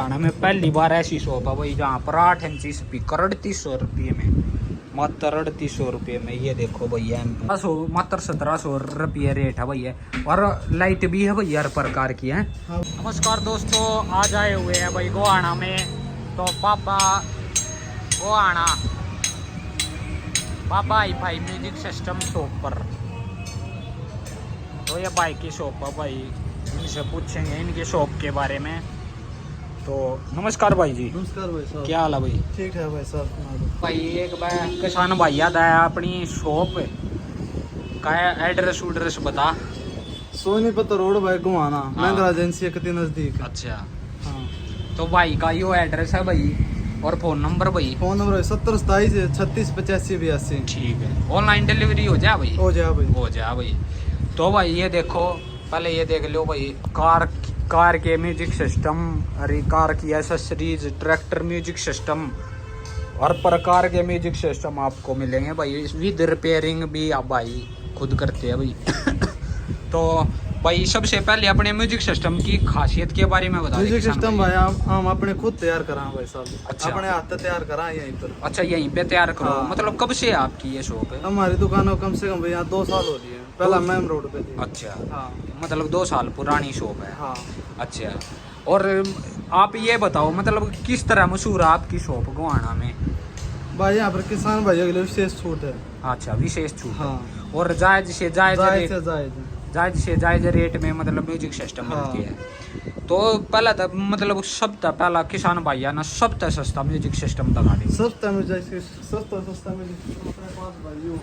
हरियाणा में पहली बार ऐसी शॉप है भाई जहाँ पर 8 इंची स्पीकर 3800 रुपये में, मात्र 3800 रुपये में। ये देखो भैया मात्र 1700 रुपये रेट है भैया। और लाइट भी है भैया हर प्रकार की है। नमस्कार दोस्तों, आज आए हुए हैं भाई गोहाना में। तो पापा गोहाना बाबा hi-fi music system shop पर। तो ये बाइक की शॉप है भाई, इनसे पूछेंगे इनकी शॉप के बारे में। तो नमस्कार भाई जी। नमस्कार भाई साहब, क्या हाल है भाई? ठीक है भाई साहब। भाई एक बार किसान भाई याद आया अपनी शॉप का एड्रेस उड्रेस बता। सोनीपत रोड भाई गोहाना, महिंद्रा एजेंसी के नजदीक। अच्छा हाँ। तो भाई का यो एड्रेस है भाई, और फोन नंबर भाई? Phone number 7027 36 85 82। ठीक है, ऑनलाइन डिलीवरी हो जाए भाई? हो जाए भाई, हो जाए भाई। तो भाई ये देखो, पहले ये देख लो भाई कार के म्यूजिक सिस्टम, अरे कार की एसेसरीज, ट्रैक्टर म्यूजिक सिस्टम, हर प्रकार के म्यूजिक सिस्टम आपको मिलेंगे भाई। विद रिपेयरिंग भी आप भाई खुद करते हैं भाई। तो भाई सबसे पहले अपने म्यूजिक सिस्टम की खासियत के बारे में बता। म्यूजिक सिस्टम भाई हम अपने खुद तैयार करा भाई साहब। अच्छा। अपने हाथ से तैयार करा यहीं पर। अच्छा, यहीं पे तैयार करो? हाँ। मतलब कब से आपकी ये शॉप है? हमारी दुकान को कम से कम भैया 2 साल हो रही है। पहला मैम रोड पे थी। अच्छा। हाँ। मतलब 2 साल पुरानी शॉप है। हाँ। अच्छा, और आप ये बताओ मतलब किस तरह मशहूर है आपकी शॉप गोहाना में? भाई यहाँ पर किसान भाइयों के लिए विशेष छूट है। अच्छा, विशेष छूट। हाँ। और जायज से जायज रेट, जायज से जायज रेट में मतलब म्यूजिक सिस्टम हाँ। मिलती है। तो पहला तो मतलब सब तो पहला किसान भाई ना सब तो सस्ता म्यूजिक सिस्टम दिखा दे। सस्ता में जैसे सस्ता में अपने पास भाई यूं।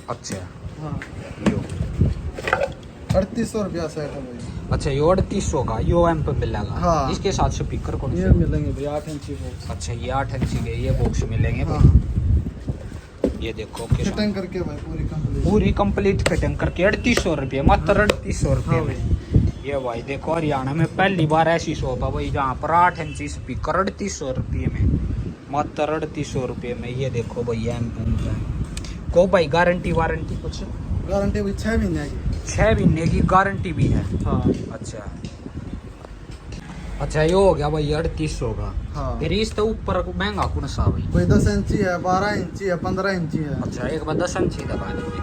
अच्छा। हाँ। यो 3800 रुपया सेट है भाई। अच्छा, ये 3800 का यो एम पे मिलेगा। हाँ। इसके साथ स्पीकर कौन ये से मिलेंगे भाई 8 इंची बॉक्स। अच्छा, ये 8 इंची के ये बॉक्स मिलेंगे। हाँ। ये देखो फिटिंग करके भाई पूरी कंप्लीट फिटिंग करके 3800 रुपये, मात्र 3800 रुपये हाँ में। ये भाई देखो, हरियाणा में पहली बार ऐसी शॉप है भाई जहाँ पर 8 इंची स्पीकर 3800 रुपये में, मात्र 3800 रुपये में। ये देखो भैया को भाई गारंटी वारंटी कुछ? गारंटी भाई 6 महीने की। 6 महीने की गारंटी भी है? हाँ। अच्छा अच्छा, ये हो गया भाई 3800 का। हाँ। फिर इस तो ऊपर महंगा कौन सा भाई? भाई 10 इंची है, 12 इंची है, 15 इंची है। अच्छा, एक बार 10 इंची दबा दीजिए।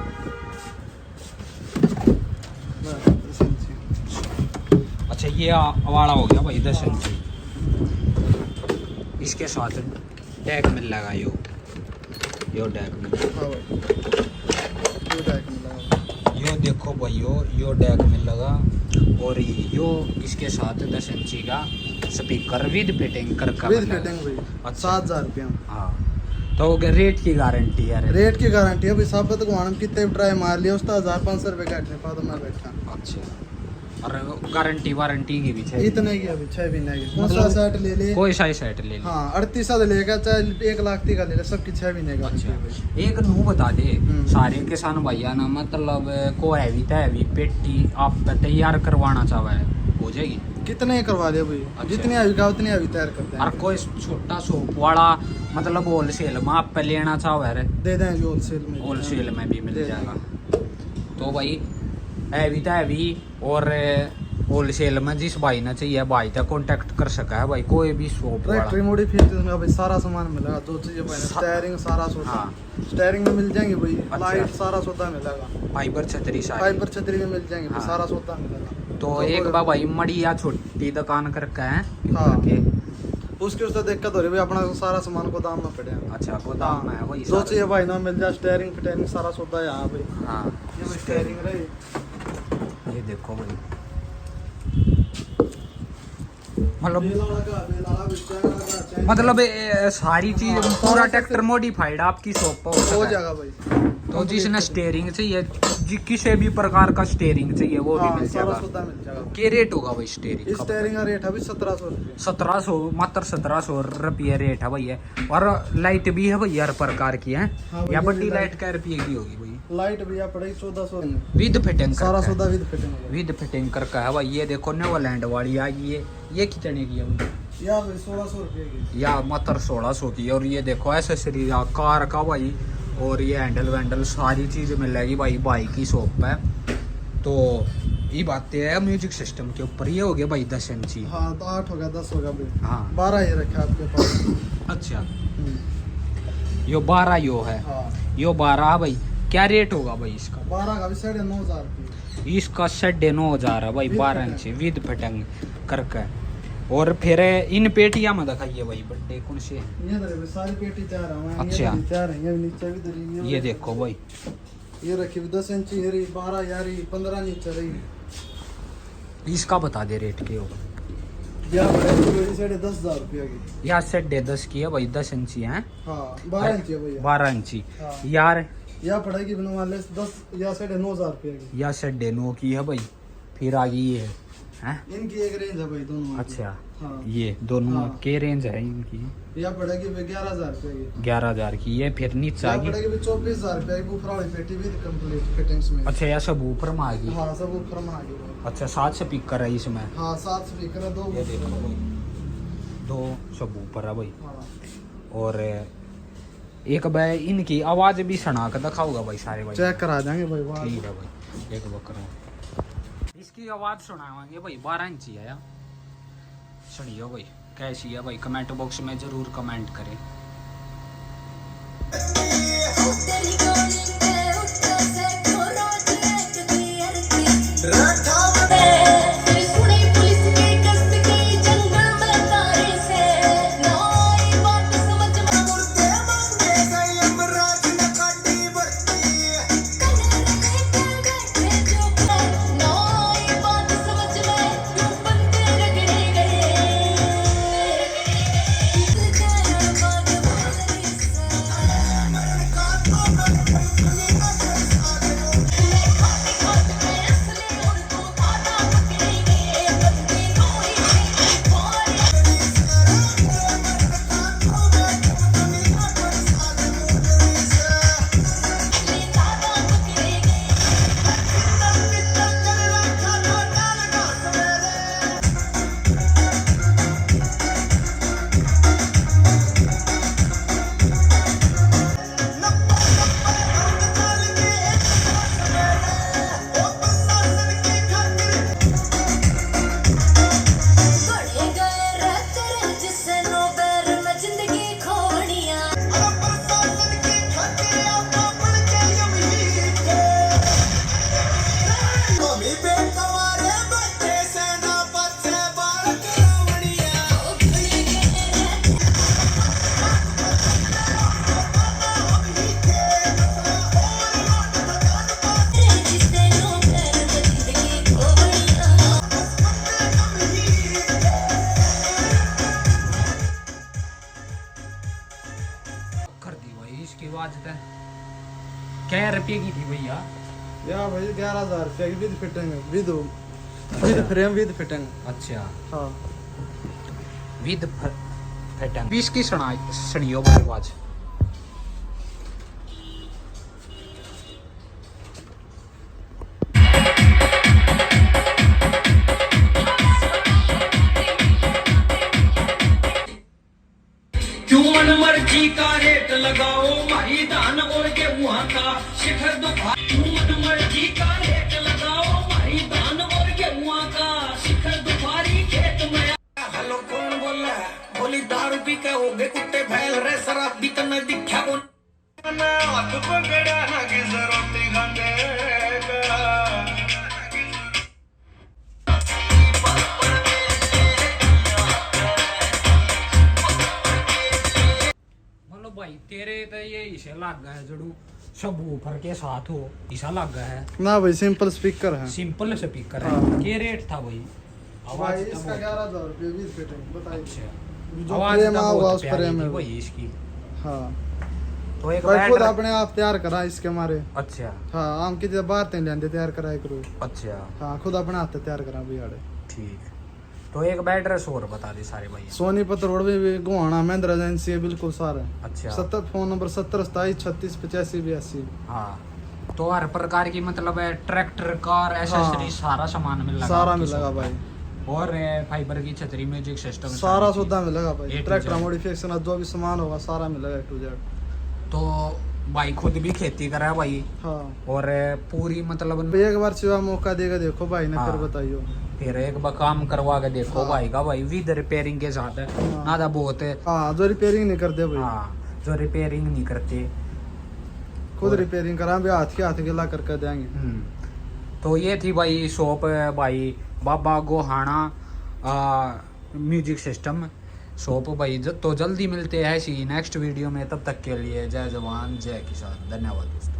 10 इंची। अच्छा, ये वाला हो गया भाई 10 इंची। इसके साथ टैग मिल लगा यो टैग मिल। हाँ भाई, ये टैग मिला। यो देखो भाई यो टैग मिल लगा। और यो इसके साथ 10 इंची का स्पीकर विद फिटिंग कर विद फिटिंग भाई। अच्छा। 7000 रुपया। हाँ। तो रेट की गारंटी है? रेट की गारंटी है भाई साहब। तो गोहाना में कितने भी ट्राई मार लिया उसका 1500 रुपये काटने पा तो मैं बैठा। अच्छा, और गारंटी वारंटी की भी है? इतने की अभी 6 महीने की। कौन सा सेट ले ले, कोई सा सेट ले ले। हाँ 3800 लेगा, चाहे 1 लाख का ले ले, सबकी 6 महीने का। अच्छा, एक नू बता दे सारे किसान भैया ना, मतलब को हैवी तो हैवी पेटी आप तैयार करवाना चाहे हो जाएगी? कितने करवा दे भाई। अच्छा। जितनी अभी का उतनी अभी तैयार करते हैं। और कोई छोटा शॉप वाला मतलब होलसेल में आप पे लेना चाहे दे देंगे होलसेल में भी मिल जाएगा। तो भाई हैवी तो हैवी और होलसेल में जिस भाई ना चाहिए भाई तक कांटेक्ट कर सका है भाई। कोई भी शॉप ट्रैक्टर मॉडिफिकेशन में भाई सारा सामान मिलेगा। जो चाहिए भाई, स्टीयरिंग सारा सौदा। हाँ। स्टीयरिंग में मिल जाएंगे भाई। अच्छा। लाइट सारा सौदा मिलेगा। फाइबर छतरी सारी। फाइबर छतरी में मिल जाएंगे भाई, हाँ। सारा सौदा मिलेगा। तो एक बार भाई मड़िया छोटी दुकान करके है। हाँ। करके। उसके उससे दिक्कत हो रही है भाई, अपना सारा सामान को दाम में पड़े हैं। अच्छा, गोदाम में है वही जो चाहिए भाई ना मिल जाए। स्टीयरिंग फिटिंग सारा सौदा है यहाँ भाई। हाँ। ये भाई स्टीयरिंग रही। ये देखो भाई, मतलब सारी चीज पूरा ट्रैक्टर मॉडिफाइड आपकी शॉप पर हो जाएगा भाई। तो जिसने स्टेयरिंग चाहिए, किसी भी प्रकार का स्टेयरिंग चाहिए वो भी मिल सारा जाएगा। सौदा मिल जाएगा। क्या रेट होगा भाई स्टेयरिंग का? स्टीयरिंग का रेट है भाई 1700 रुपये। 1700, मात्र 1700 रुपये रेट है भैया। और लाइट भी है भैया हर प्रकार की है। हाँ या भैया, बड़ी लाइट क्या रुपये की होगी भाई? लाइट भैया पड़ेगी 1400। विद फिटिंग सारा सौदा विद फिटिंग। विद फिटिंग करके है भाई। ये देखो नेवरलैंड वाली आ गई है। ये कितने की है भाई? या भाई 1600 रुपये की। या मात्र 1600 की। और ये देखो एसेसरी कार का भाई, और ये हैंडल वैंडल सारी चीज़ मिलेगी भाई की शॉप पे। तो ये बात है म्यूजिक सिस्टम के ऊपर। ये हो गया भाई 10 इंची। हाँ तो 8 होगा 10 होगा भाई। हाँ 12 ये रखा आपके पास। अच्छा यो 12 यो है। हाँ यो 12 भाई क्या रेट होगा भाई इसका? 12 का भी 9,500 रुपये। इसका 9,500 है भाई, 12 इंची विद फिटिंग करके। और फिर इन पेटियां में दिखाइए भाई बड़े कौन से। ये देखो सारी पेटी तैयार है। अच्छा। ये तैयार है, ये नीचे भी धरी। ये देखो भाई, ये रखी 10 इंची है, 12 यारी 15 नीचे रही। इसका बता दे रेट के होगा। या बड़े 10,500 रुपये की। यार 10.5 की है भाई, 10 इंची है। हाँ 12 इंची है भैया। 12 इंची हाँ। यार या पड़ेगी बिना मान ले 10 या 9,500 रुपये की। या 9.5 की है भाई। फिर आ गई ये है। इनकी एक रेंज है भाई दोनों। अच्छा हाँ। ये दोनों हाँ। के रेंज है इनकी? या पड़ेगी भाई 11,000 रुपये की। 11,000 की। ये फिर नीचे आ या गई। पड़ेगी भाई 24,000 रुपये की। ऊपर वाली पेटी भी कंप्लीट फिटिंग्स में। अच्छा यह सब ऊपर में आ गई। हाँ सब ऊपर में आ गई भाई। अच्छा 7 स्पीकर है इसमें। हाँ 7 स्पीकर है, 2 ये देखो भाई, 2 सब ऊपर है भाई। हाँ। और एक भाई इनकी आवाज भी सुना कर दिखाऊंगा भाई सारे भाई। चेक करा देंगे भाई बाहर। ठीक है भाई, एक बकरा इसकी आवाज सुनाएंगे भाई। 12 इंची है यार। सुनियो भाई कैसी है भाई, कमेंट बॉक्स में जरूर कमेंट करें। इसकी आवाज तो क्या रुपये की थी भैया? या भाई 11,000 रुपये की विद फिटिंग है। With frame with fitting. अच्छा हाँ विद फिटिंग। 20 की सुनियो भाई आवाज। क्यों मन मर्जी का रेट लगाओ माही धान और गेहूं का शिखर दुखा। क्यों मन मर्जी का रेट लगाओ माही धान और गेहूं का शिखर दुखारी खेत में। हेलो कौन बोला? बोली दारू पी के हो गए कुत्ते फैल रहे शराब भी तो मैं दिखा को हाथ पकड़ा ना की जरूरत खाने भाई। तेरे तो ये इसे लग गया है जड़ू सब ऊपर के साथ हो इसा लग गया है ना भाई सिंपल स्पीकर है। सिंपल स्पीकर है। हाँ। ये रेट था भाई? भाई आवाज तो इसका 11,000 रुपये विद फिटिंग। बताइए अच्छा जो आवाज फ्रेम तो होगा बहुत उस प्यारी फ्रेम थी में भाई इसकी। हाँ तो एक भाई खुद बैटरी। अपने आप तैयार करा इसके हमारे। अच्छा हाँ आम की बाहर ते लेंदे तैयार कराए करो। अच्छा हाँ खुद अपने हाथ से तैयार करा भी आड़े। ठीक। तो एक बैटरी और बता दे सारे भाई। सोनीपत रोड भी गुहाना महिंद्रा एजेंसी है बिल्कुल सारा। अच्छा 70 फोन नंबर 70 27 36 85 82। हाँ तो हर प्रकार की मतलब है ट्रैक्टर कार एसेसरी सारा सामान मिलेगा सारा आपकी मिलेगा शॉप भाई। पे। और फाइबर की छतरी म्यूजिक सिस्टम सारा सौदा मिलेगा भाई। A to tractor Z। Modification जो भी सामान होगा सारा मिलेगा A to Z। तो भाई खुद भी खेती करा है भाई, हाँ और पूरी मतलब एक बार सेवा मौका देगा देखो भाई ने, हाँ। फिर बताइयो। फिर एक बार काम करवा के देखो हाँ। भाई का, भाई विद रिपेयरिंग के साथ है। हाँ। ना था बहुत है। हाँ जो रिपेयरिंग नहीं करते भाई, हाँ, जो रिपेयरिंग नहीं करते खुद और- रिपेयरिंग करा भी हाथ के हाथ गिला करके देंगे। तो ये थी भाई शॉप भाई बाबा गोहाना म्यूजिक सिस्टम शॉप भाई। तो जल्दी मिलते हैं ऐसी नेक्स्ट वीडियो में, तब तक के लिए जय जवान जय किसान, धन्यवाद दोस्तों।